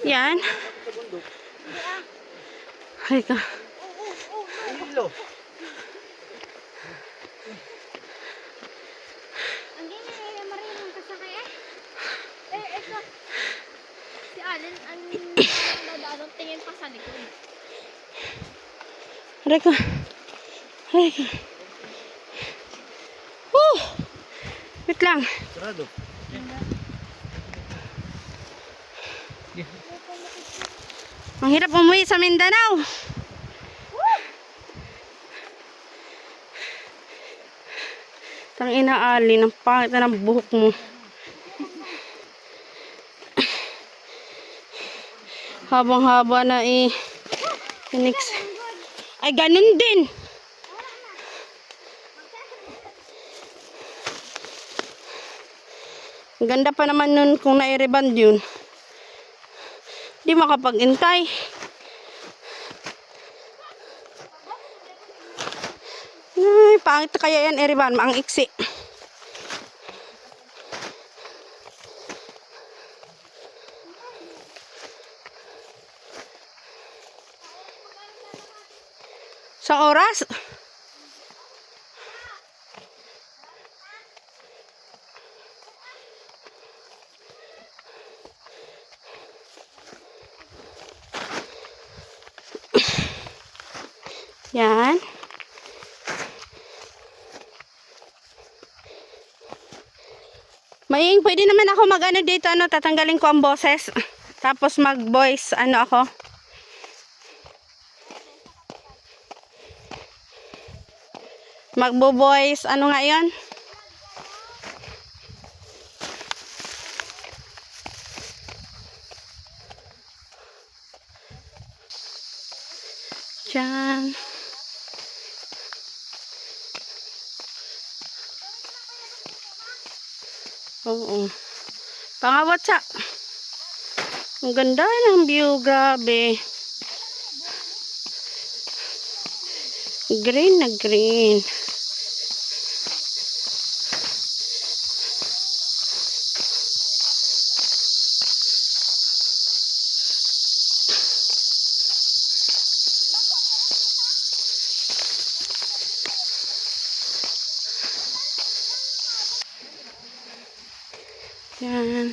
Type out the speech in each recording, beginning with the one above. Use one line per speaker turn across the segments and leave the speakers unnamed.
Yan. Ay ka.
Hindi na marunong kasakay eh. Ito. Si Allen, ang dadaan, tingin pa sa likod.
Aray ka. Aray ka. Woo! Wait lang.
Sarado.
Ang hirap umuwi sa Mindanao. Tang inaali ng pangit na ng buhok mo. Habang-haba na ay ganun din. Ang ganda pa naman nun kung nai-reband yun. Di makapag-intay. Ay, pangit kaya yan, i-reband. Ang iksi. Sa oras? Yan. Pwede naman ako mag-ano dito, tatanggalin ko ang boses. Tapos mag-voice, ako. Magbo-voice, nga yun? Diyan. Oo. Pangawat sa. Ang ganda ng view, grabe. Green na green. Yan.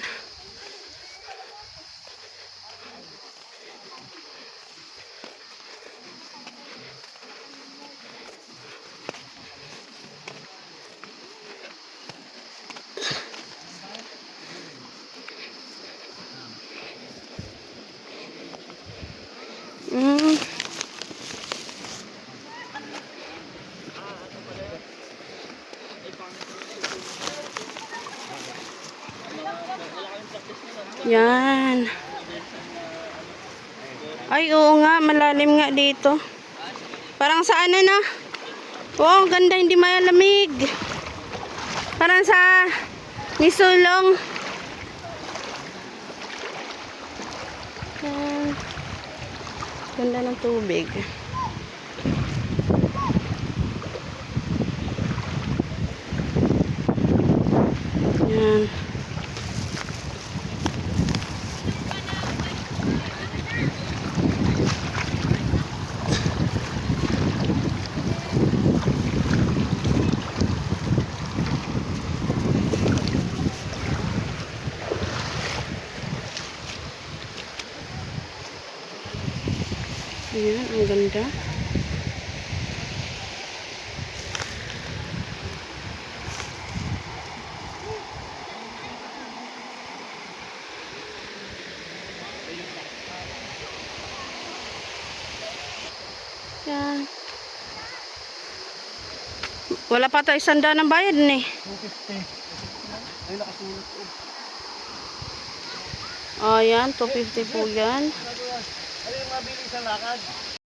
Yan. Ay, oo nga, malalim nga dito. Parang sa na. Oh, ganda, hindi malamig. Parang sa Nisulong. Yan. Ganda ng tubig. Yan. Ayan, ang ganda. Yan. Wala pa tayo 100 ng bayad ni.
250. Ay, nakasulat ko.
Ayan, 250 po yan.
Ano yung mabili sa lakad?